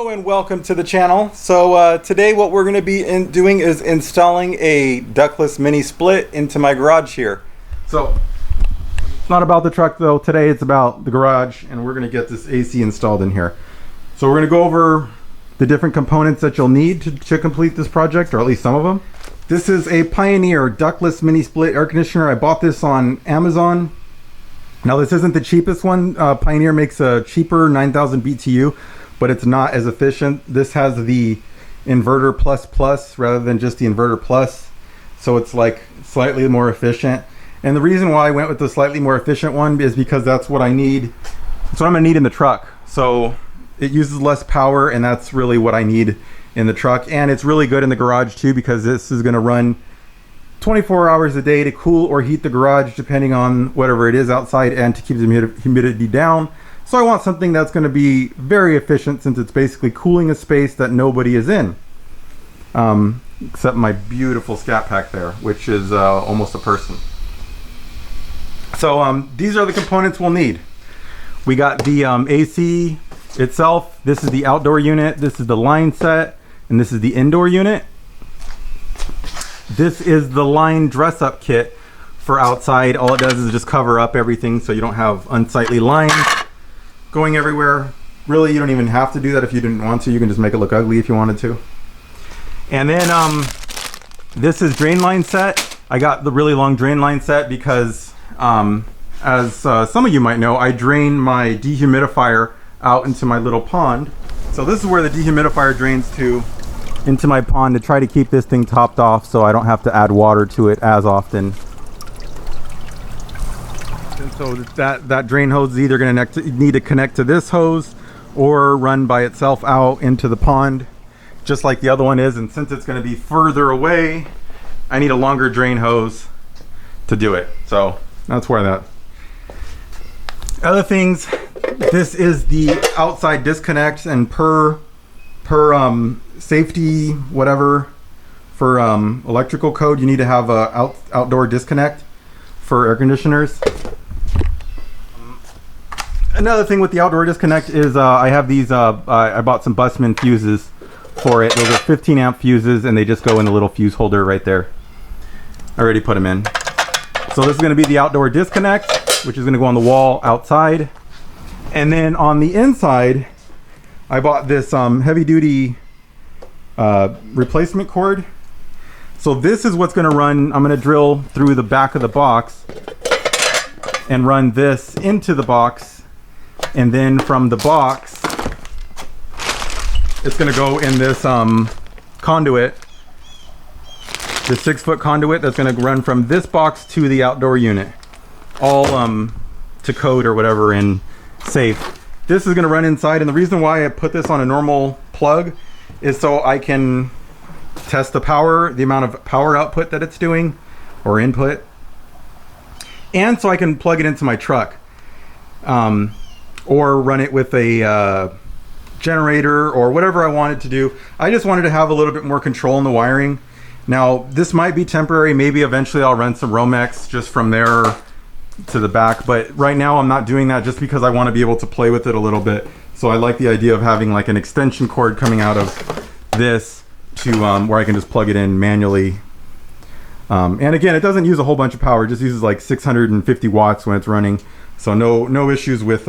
Hello and welcome to the channel. So today what we're going to be doing is installing a ductless mini split into my garage here. So it's not about the truck though. Today it's about the garage, and we're going to get this AC installed in here. So we're going to go over the different components that you'll need to complete this project, or at least some of them. This is a Pioneer ductless mini split air conditioner. I bought this on Amazon. Now this isn't the cheapest one. Pioneer makes a cheaper 9,000 BTU, but it's not as efficient. This has the Inverter plus rather than just the Inverter plus, so it's like slightly more efficient. And the reason why I went with the slightly more efficient one is because that's what I need. That's what I'm gonna need in the truck. So it uses less power, and that's really what I need in the truck. And it's really good in the garage too, because this is gonna run 24 hours a day to cool or heat the garage depending on whatever it is outside, and to keep the humidity down. So I want something that's going to be very efficient, since it's basically cooling a space that nobody is in, except my beautiful scat pack there, which is almost a person. So these are the components we'll need. We got the AC itself. This is the outdoor unit, this is the line set, and this is the indoor unit. This is the line dress up kit for outside. All it does is just cover up everything so you don't have unsightly lines going everywhere. Really, you don't even have to do that if you didn't want to. You can just make it look ugly if you wanted to. And then this is drain line set. I got the really long drain line set because as some of you might know, I drain my dehumidifier out into my little pond. So this is where the dehumidifier drains to, into my pond, to try to keep this thing topped off so I don't have to add water to it as often. And so that drain hose is either going to need to connect to this hose or run by itself out into the pond, just like the other one is. And since it's going to be further away, I need a longer drain hose to do it. So that's where that. Other things, this is the outside disconnect, and per safety whatever, for electrical code, you need to have a outdoor disconnect for air conditioners. Another thing with the outdoor disconnect is I have these, I bought some Bussmann fuses for it. Those are 15 amp fuses, and they just go in the little fuse holder right there. I already put them in. So this is going to be the outdoor disconnect, which is going to go on the wall outside. And then on the inside, I bought this heavy duty replacement cord. So this is what's going to run. I'm going to drill through the back of the box and run this into the box, and then from the box it's going to go in this conduit, the 6-foot conduit that's going to run from this box to the outdoor unit, all to code or whatever and safe. This is going to run inside, and the reason why I put this on a normal plug is so I can test the power, the amount of power output that it's doing, or input, and so I can plug it into my truck, or run it with a generator or whatever I wanted to do. I just wanted to have a little bit more control in the wiring. Now this might be temporary. Maybe eventually I'll run some Romex just from there to the back, but right now I'm not doing that, just because I want to be able to play with it a little bit. So I like the idea of having like an extension cord coming out of this to where I can just plug it in manually. And again, it doesn't use a whole bunch of power. It just uses like 650 watts when it's running. So no issues with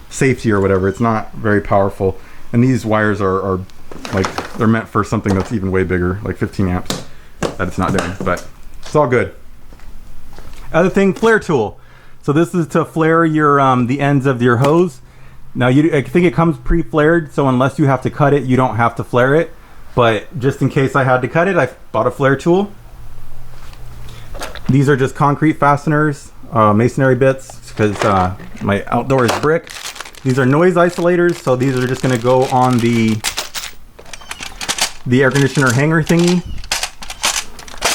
safety or whatever. It's not very powerful. And these wires are like, they're meant for something that's even way bigger, like 15 amps, that it's not doing, but it's all good. Other thing, flare tool. So this is to flare your the ends of your hose. Now I think it comes pre-flared, so unless you have to cut it, you don't have to flare it. But just in case I had to cut it, I bought a flare tool. These are just concrete fasteners, masonry bits, because my outdoor is brick. These are noise isolators, so these are just going to go on the air conditioner hanger thingy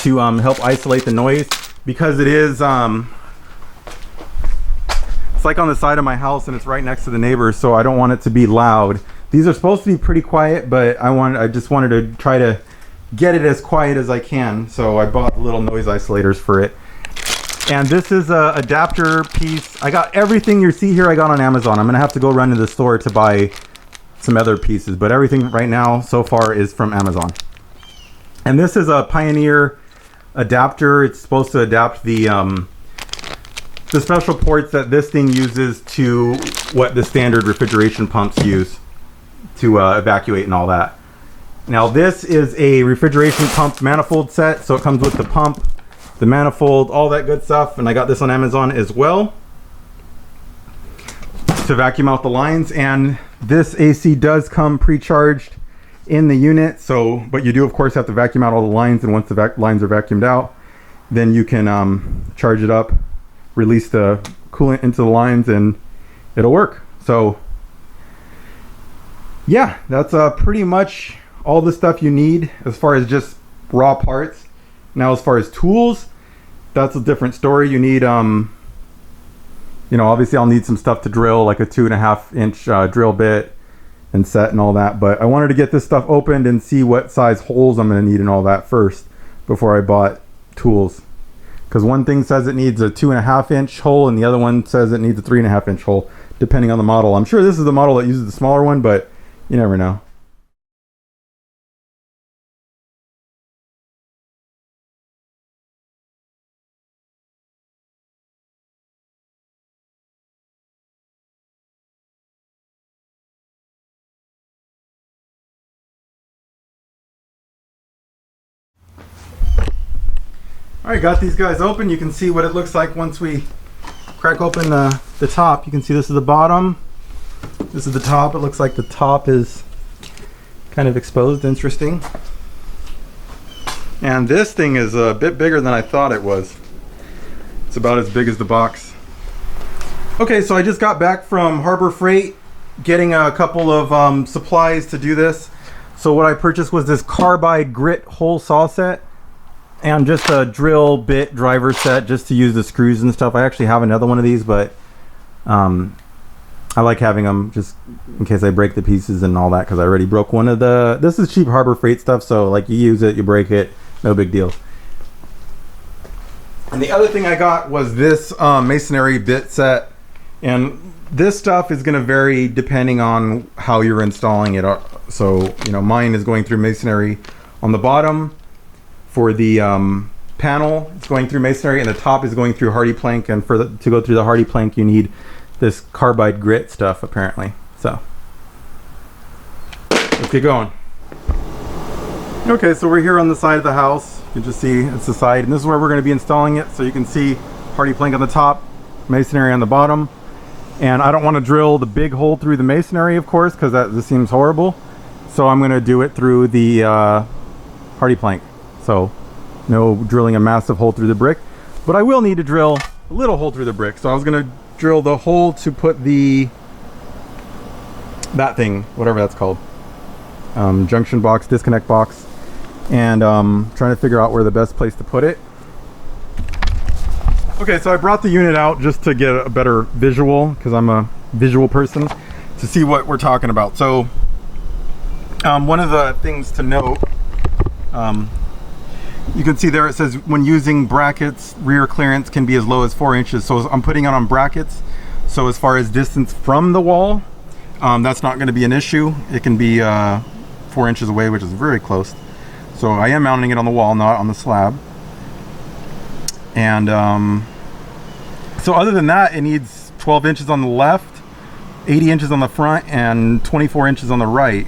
to help isolate the noise, because it is it's like on the side of my house and it's right next to the neighbors, so I don't want it to be loud. These are supposed to be pretty quiet, but I just wanted to try to get it as quiet as I can, so I bought little noise isolators for it. And this is a adapter piece. I got everything you see here I got on Amazon. I'm gonna have to go run to the store to buy some other pieces, but everything right now so far is from Amazon. And this is a Pioneer adapter. It's supposed to adapt the special ports that this thing uses to what the standard refrigeration pumps use to evacuate and all that. Now this is a refrigeration pump manifold set, so it comes with the pump, the manifold, all that good stuff, and I got this on Amazon as well to vacuum out the lines. And this AC does come pre-charged in the unit, so but you do of course have to vacuum out all the lines, and once the lines are vacuumed out, then you can charge it up, release the coolant into the lines, and it'll work. So yeah, that's pretty much all the stuff you need as far as just raw parts. Now as far as tools, that's a different story. You need you know, obviously I'll need some stuff to drill, like a 2.5 inch drill bit and set and all that, but I wanted to get this stuff opened and see what size holes I'm going to need and all that first before I bought tools, because one thing says it needs a 2.5 inch hole and the other one says it needs a 3.5 inch hole, depending on the model. I'm sure this is the model that uses the smaller one, but you never know. Alright, got these guys open. You can see what it looks like once we crack open the top. You can see this is the bottom, this is the top. It looks like the top is kind of exposed. Interesting. And this thing is a bit bigger than I thought it was. It's about as big as the box. Okay, so I just got back from Harbor Freight getting a couple of supplies to do this. So what I purchased was this Carbide grit hole saw set and just a drill bit driver set just to use the screws and stuff. I actually have another one of these, but I like having them just in case I break the pieces and all that, because I already broke one of the... This is cheap Harbor Freight stuff, so like you use it, you break it, no big deal. And the other thing I got was this Masonry Bit Set, and this stuff is going to vary depending on how you're installing it. So, you know, mine is going through masonry on the bottom. For the panel, it's going through masonry, and the top is going through hardy plank. And to go through the hardy plank, you need this carbide grit stuff, apparently. So let's get going. Okay, so we're here on the side of the house. You can just see it's the side, and this is where we're going to be installing it. So you can see hardy plank on the top, masonry on the bottom. And I don't want to drill the big hole through the masonry, of course, because this seems horrible. So I'm going to do it through the hardy plank. So no drilling a massive hole through the brick, but I will need to drill a little hole through the brick. So I was going to drill the hole to put that thing, whatever that's called, junction box, disconnect box, and trying to figure out where the best place to put it. Okay, so I brought the unit out just to get a better visual, because I'm a visual person, to see what we're talking about. So one of the things to note, you can see there it says when using brackets, rear clearance can be as low as 4 inches. So I'm putting it on brackets. So as far as distance from the wall, that's not going to be an issue. It can be 4 inches away, which is very close. So I am mounting it on the wall, not on the slab. And so other than that, it needs 12 inches on the left, 80 inches on the front, and 24 inches on the right.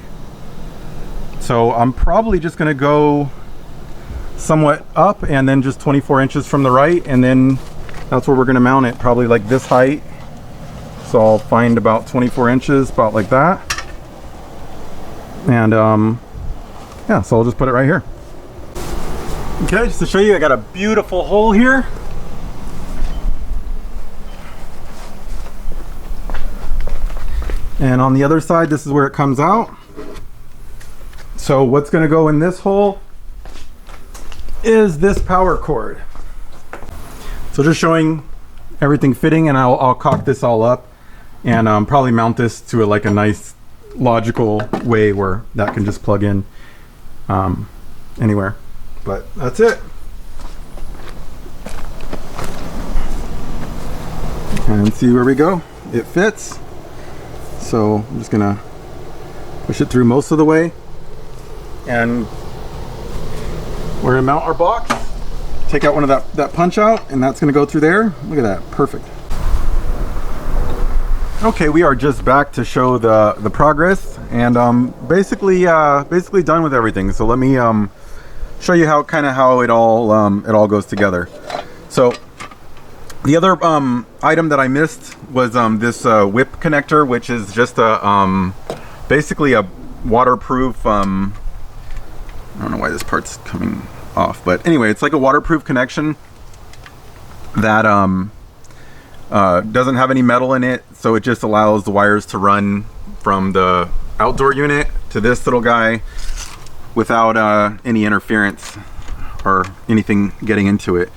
So I'm probably just going to go somewhat up and then just 24 inches from the right, and then that's where we're going to mount it, probably like this height. So I'll find about 24 inches, about like that. And yeah, so I'll just put it right here. Okay, just to show you, I got a beautiful hole here. And on the other side, this is where it comes out. So what's going to go in this hole is this power cord. So just showing everything fitting, and I'll caulk this all up and probably mount this to like a nice logical way where that can just plug in anywhere. But that's it. And see where we go. It fits. So I'm just gonna push it through most of the way, and we're gonna mount our box. Take out one of that punch out, and that's gonna go through there. Look at that, perfect. Okay, we are just back to show the progress, and basically done with everything. So let me show you how it all goes together. So the other item that I missed was this whip connector, which is just a basically a waterproof. I don't know why this part's coming off, but anyway, it's like a waterproof connection that doesn't have any metal in it, so it just allows the wires to run from the outdoor unit to this little guy without any interference or anything getting into it.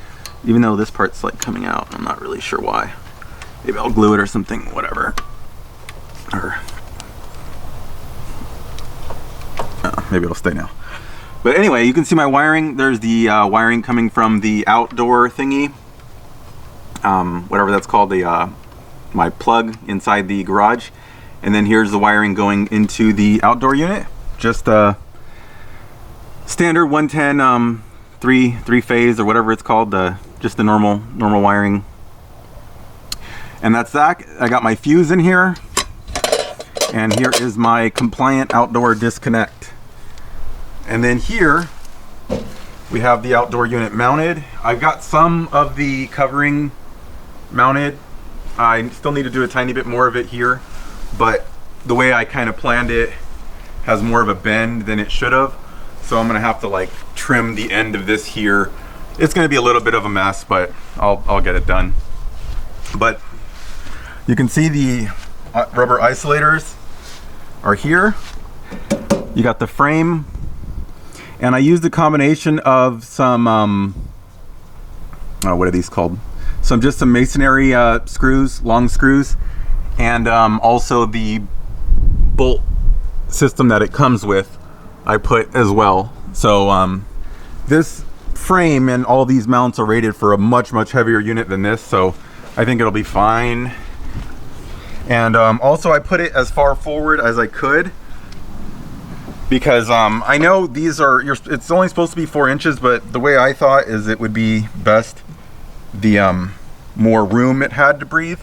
Even though this part's like coming out, I'm not really sure why. Maybe I'll glue it or something, whatever. Or maybe it'll stay now. But anyway, you can see my wiring. There's the wiring coming from the outdoor thingy, whatever that's called, the my plug inside the garage, and then here's the wiring going into the outdoor unit. Just a standard 110 three phase or whatever it's called, just the normal wiring. And that's that. I got my fuse in here, and here is my compliant outdoor disconnect. And then here we have the outdoor unit mounted. I've got some of the covering mounted. I still need to do a tiny bit more of it here, but the way I kind of planned it has more of a bend than it should have. So I'm gonna have to like trim the end of this here. It's gonna be a little bit of a mess, but I'll get it done. But you can see the rubber isolators are here. You got the frame, and I used a combination of some what are these called? Just some masonry screws, long screws, and also the bolt system that it comes with I put as well. So this frame and all these mounts are rated for a much heavier unit than this, so I think it'll be fine. And also I put it as far forward as I could, because I know these are, it's only supposed to be 4 inches, but the way I thought is it would be best the more room it had to breathe.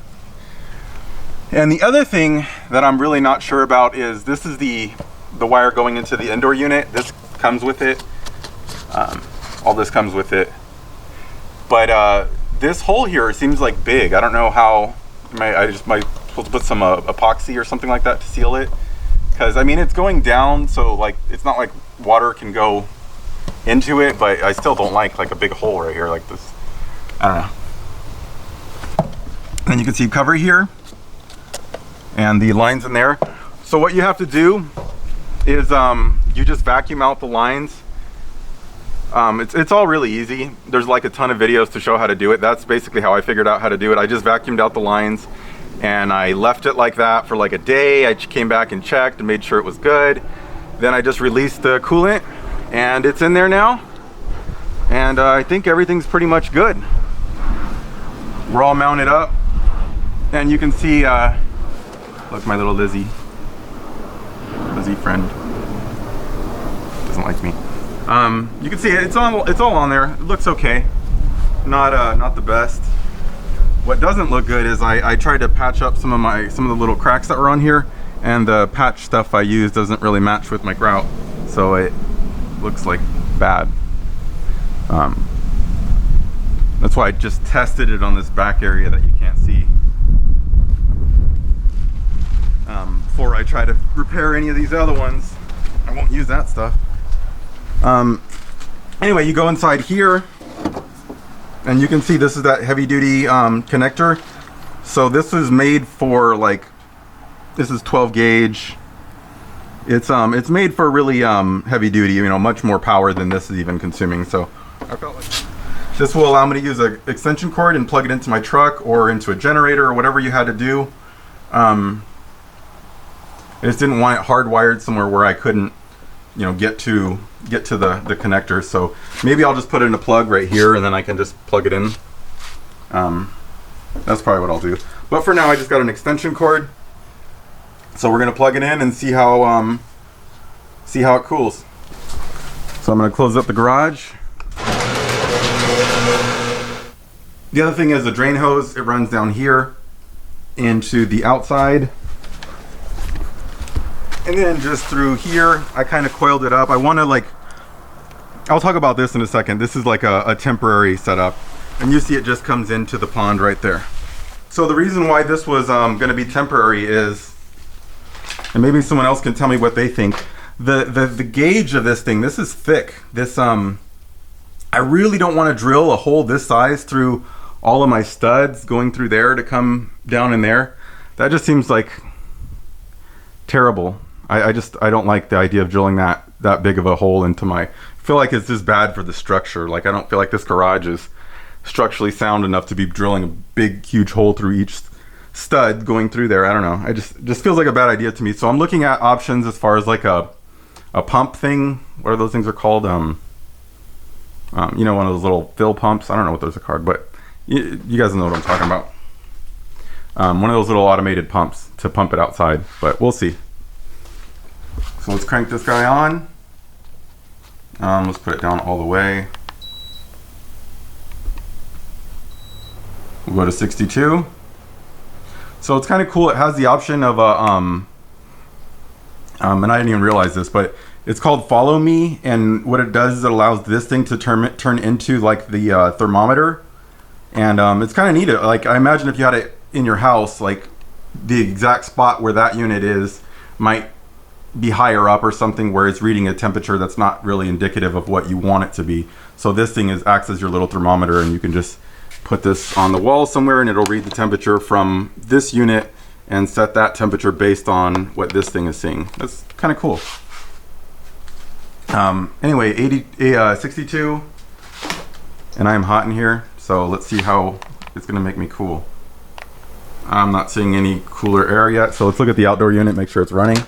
And the other thing that I'm really not sure about is this is the wire going into the indoor unit. This comes with it. All this comes with it. But this hole here seems like big. I don't know how. I just might supposed to put some epoxy or something like that to seal it. Because I mean it's going down, so like it's not like water can go into it. But I still don't like a big hole right here like this. I don't know. And you can see cover here and the lines in there. So what you have to do is you just vacuum out the lines. It's all really easy. There's like a ton of videos to show how to do it. That's basically how I figured out how to do it. I just vacuumed out the lines and I left it like that for like a day. I came back and checked and made sure it was good. Then I just released the coolant and it's in there now. And I think everything's pretty much good. We're all mounted up. And you can see, look, my little Lizzie friend doesn't like me. You can see it's all on there. It looks okay. Not the best. What doesn't look good is I tried to patch up some of the little cracks that were on here, and the patch stuff I used doesn't really match with my grout, so it looks like bad. That's why I just tested it on this back area that you can't see. Before I try to repair any of these other ones. I won't use that stuff. Anyway, you go inside here and you can see this is that heavy duty connector. So this is made for this is 12 gauge. It's made for really heavy duty, much more power than this is even consuming. So I felt like this will allow me to use an extension cord and plug it into my truck or into a generator or whatever you had to do. I just didn't want it hardwired somewhere where I couldn't, get to the connector. So maybe I'll just put in a plug right here and then I can just plug it in. That's probably what I'll do. But for now, I just got an extension cord. So we're gonna plug it in and see how see how it cools. So I'm going to close up the garage. The other thing is the drain hose. It runs down here into the outside. And then just through here, I kind of coiled it up. I want to like, I'll talk about this in a second. This is like a temporary setup. And you see it just comes into the pond right there. So the reason why this was going to be temporary is, and maybe someone else can tell me what they think. The gauge of this thing, this is thick. This I really don't want to drill a hole this size through all of my studs going through there to come down in there. That just seems like terrible. I don't like the idea of drilling that big of a hole into my, I feel like it's just bad for the structure. Like I don't feel like this garage is structurally sound enough to be drilling a big huge hole through each stud going through there. I don't know. It just feels like a bad idea to me. So I'm looking at options as far as like a pump thing. What are those things are called? You know, one of those little fill pumps. I don't know what those are called, but you guys know what I'm talking about. One of those little automated pumps to pump it outside, but we'll see. So let's crank this guy on. Let's put it down all the way. We'll go to 62. So it's kind of cool. It has the option of and I didn't even realize this, but it's called Follow Me, and what it does is it allows this thing to turn into like the thermometer, and it's kind of neat. Like I imagine if you had it in your house, like the exact spot where that unit is might be higher up or something where it's reading a temperature that's not really indicative of what you want it to be. So this thing acts as your little thermometer, and you can just put this on the wall somewhere and it'll read the temperature from this unit and set that temperature based on what this thing is seeing. That's kind of cool. Anyway, 62, and I'm hot in here, so let's see how it's gonna make me cool. I'm not seeing any cooler air yet, so let's look at the outdoor unit, make sure it's running.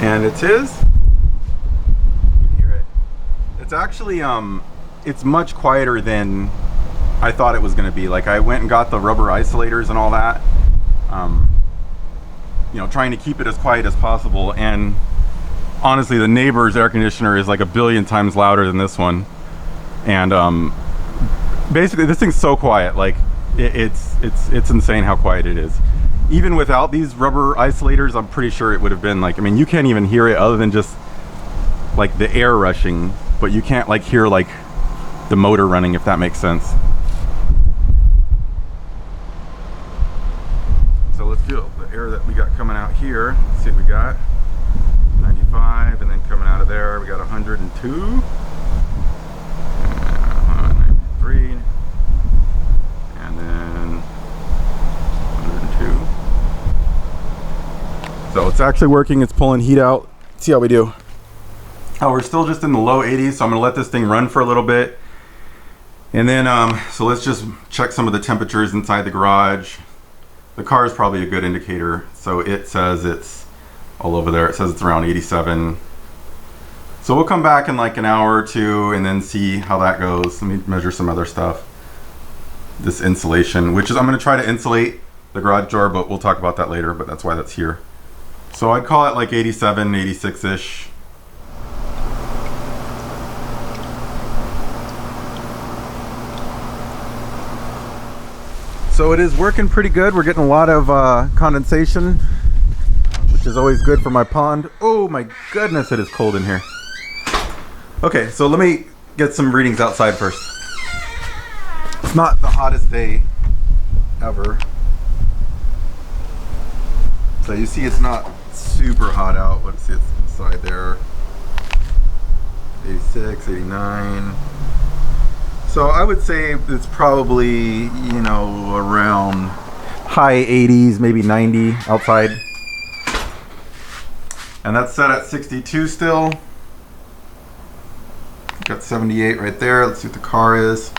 And it is. You can hear it. It's actually, it's much quieter than I thought it was gonna be. Like I went and got the rubber isolators and all that, you know, trying to keep it as quiet as possible. And honestly, the neighbor's air conditioner is like a billion times louder than this one. And basically, this thing's so quiet. Like it's insane how quiet it is. Even without these rubber isolators, I'm pretty sure it would have been like, I mean, you can't even hear it other than just like the air rushing, but you can't like hear like the motor running, if that makes sense. So let's feel the air that we got coming out here. Let's see what we got. 95, and then coming out of there, we got 102. 93. And then 102. So it's actually working. It's pulling heat out. Let's see how we do. Oh, we're still just in the low 80s, so I'm gonna let this thing run for a little bit. And then, so let's just check some of the temperatures inside the garage. The car is probably a good indicator. So it says it's all over there. It says it's around 87. So we'll come back in like an hour or two and then see how that goes. Let me measure some other stuff. This insulation, which is, I'm gonna try to insulate the garage door, but we'll talk about that later, but that's why that's here. So I'd call it like 87, 86-ish. So it is working pretty good. We're getting a lot of condensation, which is always good for my pond. Oh my goodness, it is cold in here. Okay, so let me get some readings outside first. It's not the hottest day ever. So you see it's not super hot out. Let's see, it's inside there. 86, 89. So I would say it's probably, you know, around high 80s, maybe 90 outside. And that's set at 62 still. Got 78 right there. Let's see what the car is.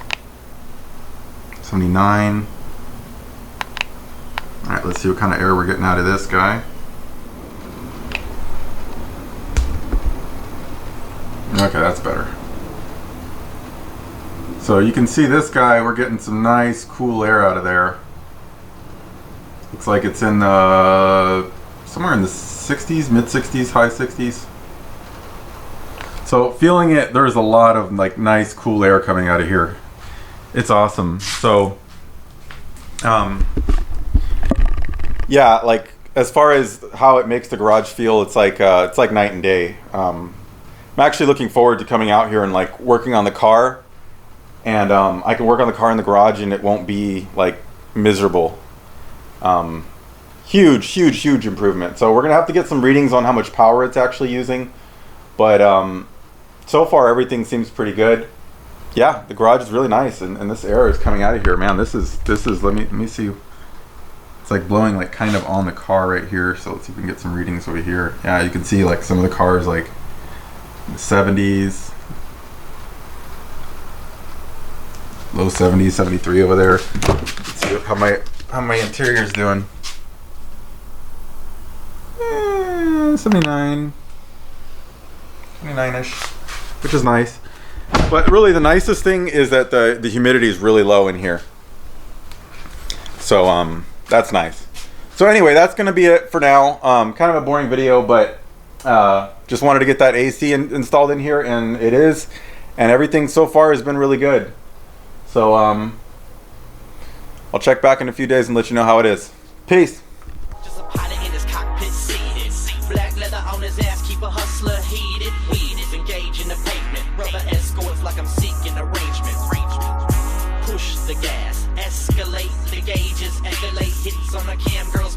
79. All right, let's see what kind of air we're getting out of this guy. Okay, that's better. So you can see this guy, we're getting some nice cool air out of there. Looks like it's in somewhere in the 60s, mid 60s, high 60s. So feeling it, there's a lot of like nice cool air coming out of here. It's awesome. So yeah, like as far as how it makes the garage feel, it's like night and day. I'm actually looking forward to coming out here and like working on the car, and I can work on the car in the garage and it won't be like miserable. Huge improvement. So we're gonna have to get some readings on how much power it's actually using, but so far everything seems pretty good. Yeah, the garage is really nice, and this air is coming out of here, man. This is let me see. It's like blowing like kind of on the car right here. So let's see if we can get some readings over here. Yeah, you can see like some of the cars like in the 70s, low 70s, 73 over there. Let's see how my interior is doing. 79, 29-ish, which is nice. But really the nicest thing is that the humidity is really low in here. So that's nice. So anyway, that's going to be it for now. Kind of a boring video, but just wanted to get that AC installed in here, and it is. And everything so far has been really good. So I'll check back in a few days and let you know how it is. Peace. Like I'm seeking arrangement. Push the gas, escalate the gauges, escalate hits on the cam girls.